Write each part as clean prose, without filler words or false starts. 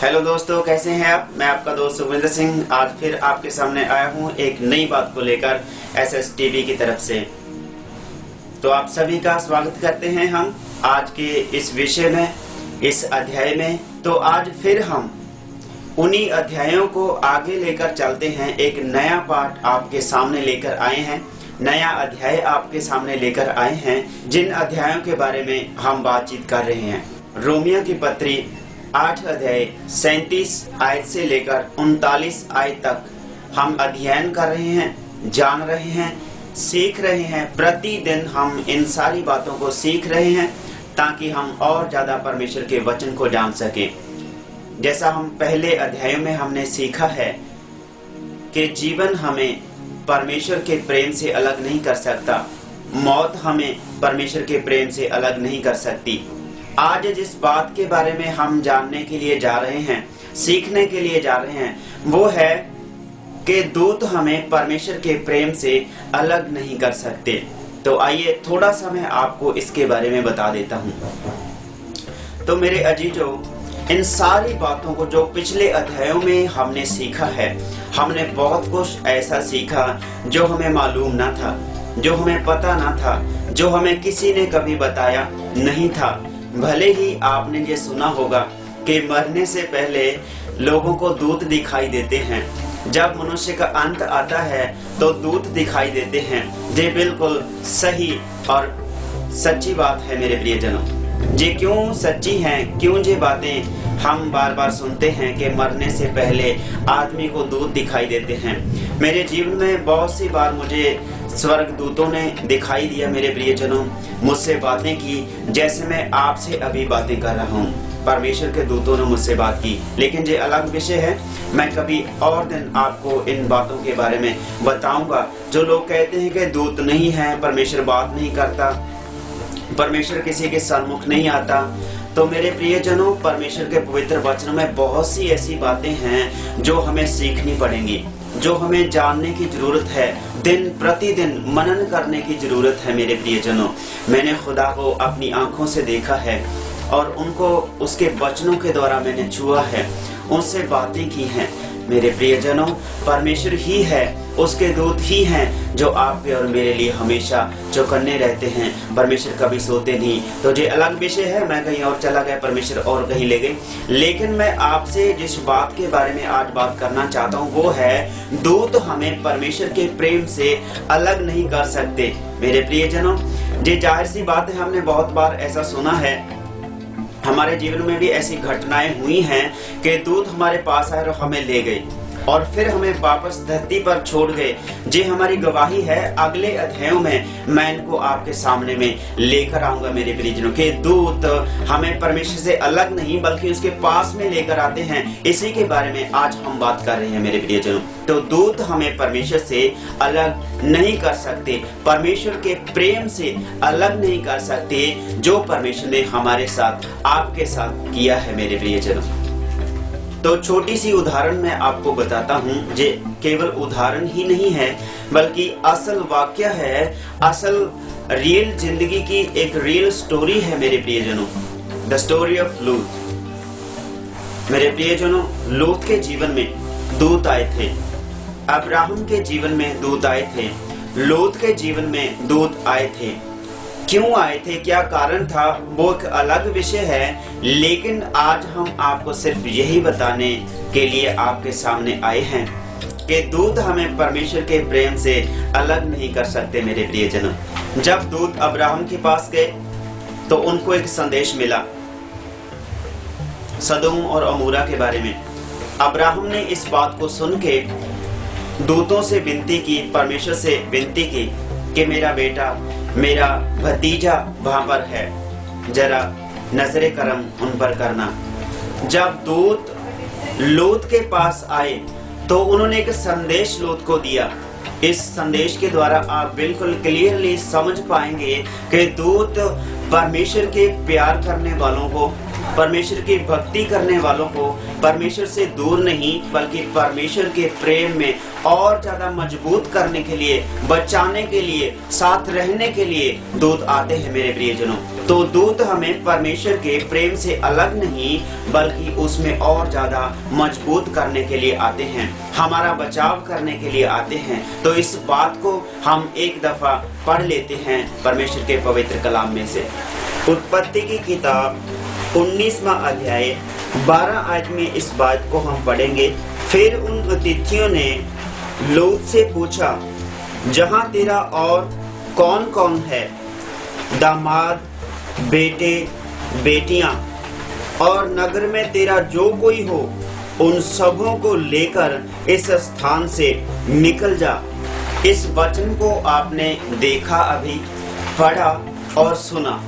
Hello दोस्तों, कैसे हैं आप। मैं आपका दोस्त सुखविंदर सिंह आज फिर आपके सामने आया हूं एक नई बात को लेकर SSTV की तरफ से। तो आप सभी का स्वागत करते हैं हम आज के इस विषय में, इस अध्याय में। तो आज फिर हम उन्हीं अध्यायों को आगे लेकर चलते हैं। एक नया पाठ आपके सामने लेकर आए हैं, नया अध्याय आपके सामने लेकर आए हैं, जिन अध्यायों के बारे में हम बातचीत कर रहे हैं। रोमियो की पत्री 8 अध्याय 37 आयत से लेकर 39 आयत तक हम अध्ययन कर रहे हैं, जान रहे हैं, सीख रहे हैं। प्रतिदिन हम इन सारी बातों को सीख रहे हैं ताकि हम और ज्यादा परमेश्वर के वचन को जान सकें। जैसा हम पहले अध्यायों में हमने सीखा है कि जीवन हमें परमेश्वर के प्रेम से अलग नहीं कर सकता, मौत हमें परमेश्वर के प्रेम से अलग नहीं कर सकती। आज जिस बात के बारे में हम जानने के लिए जा रहे हैं, सीखने के लिए जा रहे हैं, वो है कि दूत हमें परमेश्वर के प्रेम से अलग नहीं कर सकते। तो आइए थोड़ा सा मैं आपको इसके बारे में बता देता हूँ। तो मेरे अजीजों, इन सारी बातों को जो पिछले अध्यायों में हमने सीखा है, हमने बहुत कुछ ऐसा सीखा जो हमें मालूम ना था, जो हमें पता ना था, जो हमें किसी ने कभी बताया नहीं था। भले ही आपने ये सुना होगा कि मरने से पहले लोगों को दूत दिखाई देते हैं, जब मनुष्य का अंत आता है तो दूत दिखाई देते हैं। ये बिल्कुल सही और सच्ची बात है मेरे प्रियजनों। ये क्यों सच्ची हैं, क्यों ये बातें हम बार बार सुनते हैं कि मरने से पहले आदमी को दूत दिखाई देते हैं। मेरे जीवन में बहुत सी बार मुझे स्वर्ग दूतों ने दिखाई दिया। मेरे प्रियजनों, मुझसे बातें की जैसे मैं आपसे अभी बातें कर रहा हूँ। परमेश्वर के दूतों ने मुझसे बात की, लेकिन ये अलग विषय है। मैं कभी और दिन आपको इन बातों के बारे में बताऊंगा। जो लोग कहते हैं कि दूत नहीं है, परमेश्वर बात नहीं करता, परमेश्वर किसी के सन्मुख नहीं आता, तो मेरे प्रियजनों, परमेश्वर के पवित्र वचनों में बहुत सी ऐसी बातें हैं जो हमें सीखनी पड़ेंगी, जो हमें जानने की जरूरत है, दिन प्रतिदिन मनन करने की जरूरत है। मेरे प्रियजनों, मैंने खुदा को अपनी आंखों से देखा है और उनको उसके वचनों के द्वारा मैंने छुआ है, उनसे बातें की हैं। मेरे प्रियजनों, परमेश्वर ही है, उसके दूत ही हैं जो आपके और मेरे लिए हमेशा चौकन्ने रहते हैं। परमेश्वर कभी सोते नहीं। तो ये अलग विषय है, मैं कहीं और चला गया, परमेश्वर और कहीं ले गए। लेकिन मैं आपसे जिस बात के बारे में आज बात करना चाहता हूँ वो है दूत हमें परमेश्वर के प्रेम से अलग नहीं कर सकते। मेरे प्रियजनों, ये जाहिर सी बात है, हमने बहुत बार ऐसा सुना है, हमारे जीवन में भी ऐसी घटनाएं हुई हैं कि दूत हमारे पास आए और हमें ले गए और फिर हमें वापस धरती पर छोड़ गए। जी हमारी गवाही है। अगले अध्यायों में मैं इनको आपके सामने में लेकर आऊंगा। मेरे प्रियजनों, के दूत हमें परमेश्वर से अलग नहीं बल्कि उसके पास में लेकर आते हैं। इसी के बारे में आज हम बात कर रहे हैं मेरे प्रियजनों। तो दूत हमें परमेश्वर से अलग नहीं कर सकते, परमेश्वर के प्रेम से अलग नहीं कर सकते जो परमेश्वर ने हमारे साथ, आपके साथ किया है। मेरे प्रियजनों, तो छोटी सी उदाहरण मैं आपको बताता हूँ। ये केवल उदाहरण ही नहीं है बल्कि असल वाक्य है, असल रियल जिंदगी की एक रियल स्टोरी है। मेरे प्रियजनों, द स्टोरी ऑफ लूत। मेरे प्रियजनों, लूत के जीवन में दूत आए थे, अब्राहम के जीवन में दूत आए थे, लूत के जीवन में दूत आए थे। क्यों आए थे, क्या कारण था, वो एक अलग विषय है। लेकिन आज हम आपको सिर्फ यही बताने के लिए आपके सामने आए हैं कि दूत हमें परमेश्वर के प्रेम से अलग नहीं कर सकते। मेरे प्रियजनों, जब दूत अब्राहम के पास गए तो उनको एक संदेश मिला सदोम और अमूरा के बारे में। अब्राहम ने इस बात को सुन के दूतों से विनती की, परमेश्वर से विनती की कि मेरा बेटा, मेरा भतीजा वहां पर है, जरा नजरे करम उन पर करना। जब दूत लूत के पास आए तो उन्होंने एक संदेश लूत को दिया। इस संदेश के द्वारा आप बिल्कुल क्लियरली समझ पाएंगे कि दूत परमेश्वर के प्यार करने वालों को, परमेश्वर की भक्ति करने वालों को परमेश्वर से दूर नहीं बल्कि परमेश्वर के प्रेम में और ज्यादा मजबूत करने के लिए, बचाने के लिए, साथ रहने के लिए दूत आते हैं मेरे प्रियजनों। तो दूत हमें परमेश्वर के प्रेम से अलग नहीं बल्कि उसमें और ज्यादा मजबूत करने के लिए आते हैं, हमारा बचाव करने के लिए आते हैं। तो इस बात को हम एक दफा पढ़ लेते हैं परमेश्वर के पवित्र कलाम में से। उत्पत्ति की किताब 19वां अध्याय 12 आयत में इस बात को हम पढ़ेंगे। फिर उन अतिथियों ने लूत से पूछा, जहाँ तेरा और कौन कौन है, दामाद, बेटे, बेटियां और नगर में तेरा जो कोई हो, उन सबों को लेकर इस स्थान से निकल जा। इस वचन को आपने देखा, अभी पढ़ा और सुना,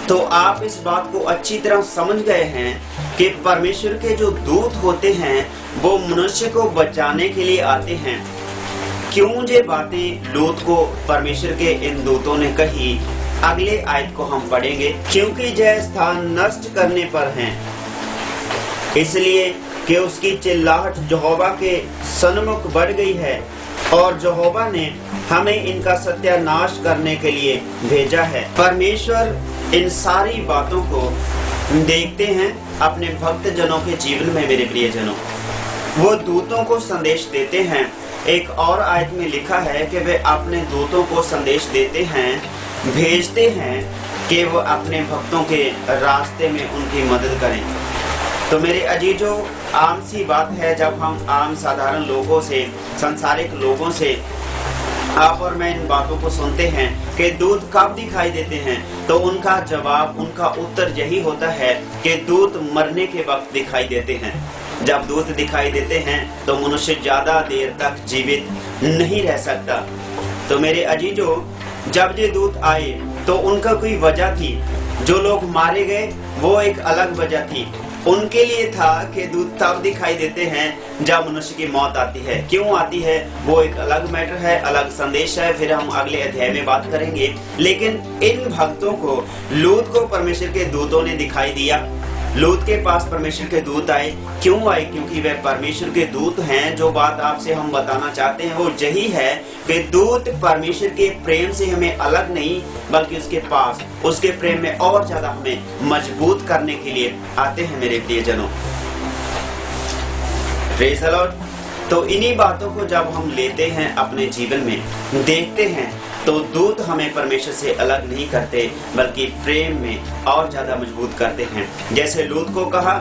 तो आप इस बात को अच्छी तरह समझ गए हैं कि परमेश्वर के जो दूत होते हैं वो मनुष्य को बचाने के लिए आते हैं। क्यों ये बातें लूत को परमेश्वर के इन दूतों ने कही, अगले आयत को हम पढ़ेंगे। क्योंकि यह स्थान नष्ट करने पर है, इसलिए कि उसकी चिल्लाहट यहोवा के सन्मुख बढ़ गई है और यहोवा ने हमें इनका सत्यानाश करने के लिए भेजा है। परमेश्वर इन सारी बातों को देखते हैं अपने भक्त जनों के जीवन में मेरे प्रियजनों। वो दूतों को संदेश देते हैं। एक और आयत में लिखा है कि वे अपने दूतों को संदेश देते हैं, भेजते हैं कि वो अपने भक्तों के रास्ते में उनकी मदद करें। तो मेरे अजीजों, आम सी बात है जब हम आम साधारण लोगों से, संसारिक लोगों से आप और मैं इन बातों को सुनते हैं कि दूत कब दिखाई देते हैं, तो उनका जवाब, उनका उत्तर यही होता है कि दूत मरने के वक्त दिखाई देते हैं। जब दूत दिखाई देते हैं तो मनुष्य ज्यादा देर तक जीवित नहीं रह सकता। तो मेरे अजीजों, जब ये दूत आए तो उनका कोई वजह थी। जो लोग मारे गए वो एक अलग वजह थी। उनके लिए था कि दूत तब दिखाई देते हैं जब मनुष्य की मौत आती है। क्यों आती है वो एक अलग मैटर है, अलग संदेश है, फिर हम अगले अध्याय में बात करेंगे। लेकिन इन भक्तों को, लूत को परमेश्वर के दूतों ने दिखाई दिया। लूत के पास परमेश्वर के दूत आए। क्यों आए? क्योंकि वे परमेश्वर के दूत हैं। जो बात आपसे हम बताना चाहते हैं वो यही है कि दूत परमेश्वर के प्रेम से हमें अलग नहीं बल्कि उसके पास, उसके प्रेम में और ज्यादा हमें मजबूत करने के लिए आते हैं मेरे प्रियजनों। Praise the Lord. तो इन्हीं बातों को जब हम लेते हैं अपने जीवन में, देखते हैं, तो दूत हमें परमेश्वर से अलग नहीं करते बल्कि प्रेम में और ज्यादा मजबूत करते हैं। जैसे लूत को कहा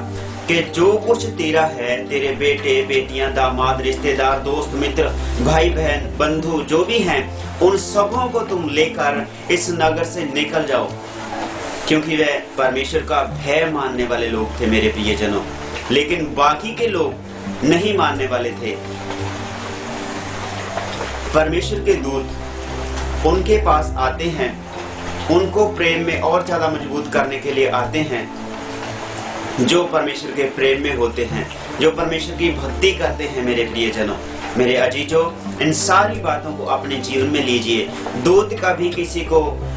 कि जो कुछ तेरा है, तेरे बेटे, बेटियां, दामाद, रिश्तेदार, दोस्त, मित्र, भाई बहन, बंधु जो भी हैं, उन सबों को तुम लेकर इस नगर से निकल जाओ। क्योंकि वे परमेश्वर का भय मानने वाले लोग थे मेरे प्रियजनों। लेकिन बाकी के लोग नहीं मानने वाले थे। परमेश्वर के दूत उनके पास आते हैं, उनको प्रेम में और ज्यादा मजबूत करने के लिए आते हैं। जो परमेश्वर के प्रेम में होते हैं, जो परमेश्वर की भक्ति करते हैं मेरे प्रियजनों, मेरे अजीजों, इन सारी बातों को अपने जीवन में लीजिए। दूत कभी किसी को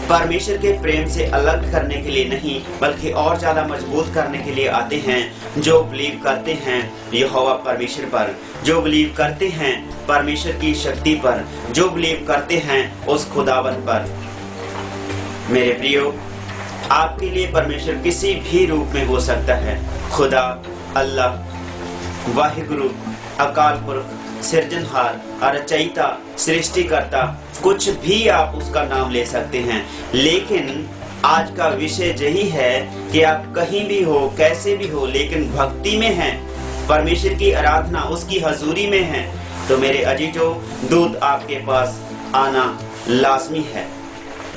परमेश्वर के प्रेम से अलग करने के लिए नहीं बल्कि और ज्यादा मजबूत करने के लिए आते हैं। जो बिलीव करते हैं यहोवा परमेश्वर पर, जो बिलीव करते हैं परमेश्वर की शक्ति पर, जो बिलीव करते हैं उस खुदावन पर। मेरे प्रियो, आपके लिए परमेश्वर किसी भी रूप में हो सकता है। खुदा, अल्लाह, वाहिगुरु, अकाल पुरख, सृजनहार, रचयिता, सृष्टिकर्ता, कुछ भी आप उसका नाम ले सकते हैं। लेकिन आज का विषय यही है कि आप कहीं भी हो, कैसे भी हो, लेकिन भक्ति में हैं, परमेश्वर की आराधना, उसकी हजूरी में हैं, तो मेरे अजीजों, दूत आपके पास आना लाजमी है।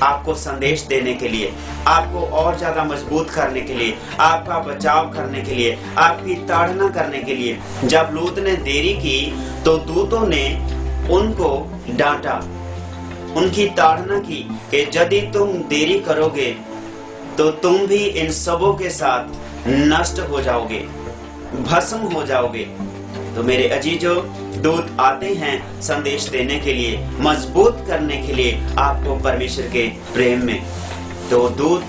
आपको संदेश देने के लिए, आपको और ज्यादा मजबूत करने के लिए, आपका बचाव करने के लिए, आपकी ताड़ना करने के लिए। जब लूत ने देरी की तो दूतों ने उनको डांटा, उनकी ताड़ना की कि यदि तुम देरी करोगे तो तुम भी इन सबों के साथ नष्ट हो जाओगे, भस्म हो जाओगे। तो मेरे अजीजों, दूत आते हैं संदेश देने के लिए, मजबूत करने के लिए आपको परमेश्वर के प्रेम में। तो दूत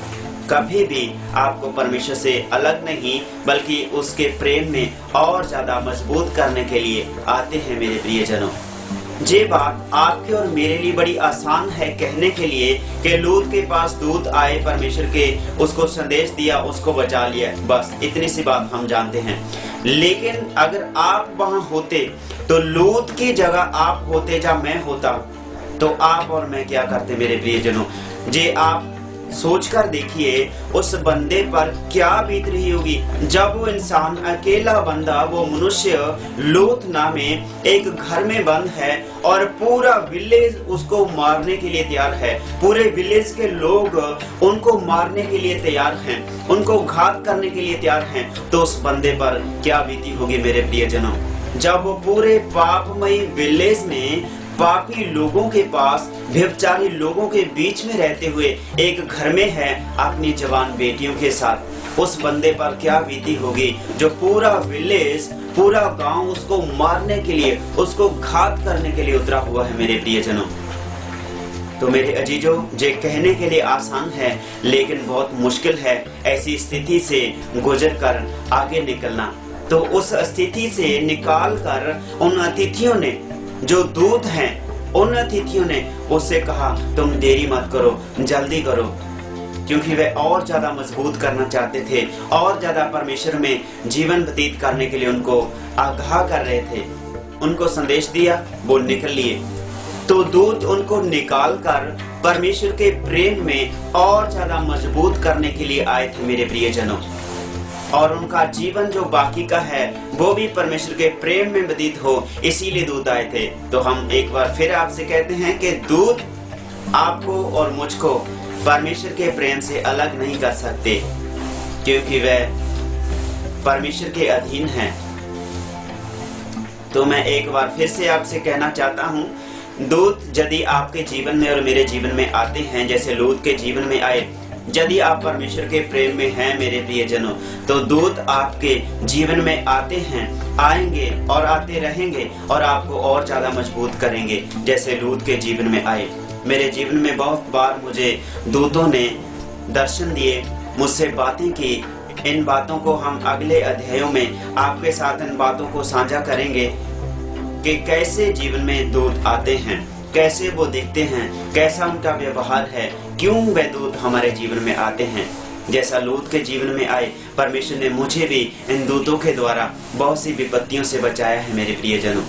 कभी भी आपको परमेश्वर से अलग नहीं बल्कि उसके प्रेम में और ज्यादा मजबूत करने के लिए आते हैं मेरे प्रियजनों। ये बात आपके और मेरे लिए बड़ी आसान है कहने के लिए कि लूत के पास दूत आए, परमेश्वर के उसको संदेश दिया, उसको बचा लिया, बस इतनी सी बात हम जानते हैं। लेकिन अगर आप वहां होते तो लूत की जगह आप होते या मैं होता तो आप और मैं क्या करते मेरे प्रियजनों। जे आप सोचकर देखिए उस बंदे पर क्या बीत रही होगी जब वो इंसान, अकेला बंदा, वो मनुष्य लूत नामे एक घर में बंद है और पूरा विलेज उसको मारने के लिए तैयार है। पूरे विलेज के लोग उनको मारने के लिए तैयार हैं, उनको घात करने के लिए तैयार हैं। तो उस बंदे पर क्या बीती होगी मेरे प्रियजनों, जब वो पूरे पापमयी विलेज में पापी लोगों के पास, व्यभिचारी लोगों के बीच में रहते हुए एक घर में है अपनी जवान बेटियों के साथ। उस बंदे पर क्या बीती होगी जो पूरा विलेज, पूरा गांव उसको मारने के लिए, उसको घात करने के लिए उतरा हुआ है मेरे प्रियजनों। तो मेरे अजीजों, ये कहने के लिए आसान है लेकिन बहुत मुश्किल है ऐसी स्थिति से गुजर कर आगे निकलना। तो उस स्थिति से निकाल कर उन अतिथियों ने, जो दूत हैं, उन अतिथियों ने उससे कहा तुम देरी मत करो, जल्दी करो, क्योंकि वे और ज्यादा मजबूत करना चाहते थे, और ज्यादा परमेश्वर में जीवन व्यतीत करने के लिए उनको आगाह कर रहे थे। उनको संदेश दिया, वो निकल लिए। तो दूत उनको निकाल कर परमेश्वर के प्रेम में और ज्यादा मजबूत करने के लिए आए थे मेरे प्रियजनों, और उनका जीवन जो बाकी का है वो भी परमेश्वर के प्रेम में व्यतीत हो, इसीलिए दूत आए थे। तो हम एक बार फिर आपसे कहते हैं कि दूत आपको और मुझको परमेश्वर के प्रेम से अलग नहीं कर सकते, क्योंकि वह परमेश्वर के अधीन हैं। तो मैं एक बार फिर से आपसे कहना चाहता हूँ, दूत यदि आपके जीवन में और मेरे जीवन में आते हैं जैसे लूत के जीवन में आए, यदि आप परमेश्वर के प्रेम में हैं मेरे प्रियजनों, तो दूत आपके जीवन में आते हैं, आएंगे और आते रहेंगे और आपको और ज्यादा मजबूत करेंगे जैसे लूत के जीवन में आए। मेरे जीवन में बहुत बार मुझे दूतों ने दर्शन दिए, मुझसे बातें की। इन बातों को हम अगले अध्यायों में आपके साथ इन बातों को साझा करेंगे कि कैसे जीवन में दूत आते हैं, कैसे वो दिखते हैं, कैसा उनका व्यवहार है, क्यों वे दूत हमारे जीवन में आते हैं। जैसा लूत के जीवन में आए, परमेश्वर ने मुझे भी इन दूतों के द्वारा बहुत सी विपत्तियों से बचाया है मेरे प्रियजनों,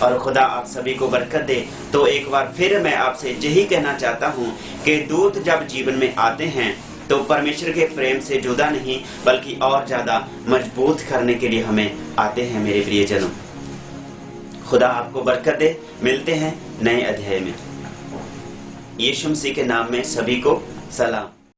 और खुदा आप सभी को बरकत दे। तो एक बार फिर मैं आपसे यही कहना चाहता हूँ कि दूत जब जीवन में आते हैं तो परमेश्वर के प्रेम से जुदा नहीं बल्कि और ज्यादा मजबूत करने के लिए हमें आते हैं मेरे प्रियजनों। खुदा आपको बरकत दे। मिलते हैं नए अध्याय में। यीशु मसीह के नाम में सभी को सलाम।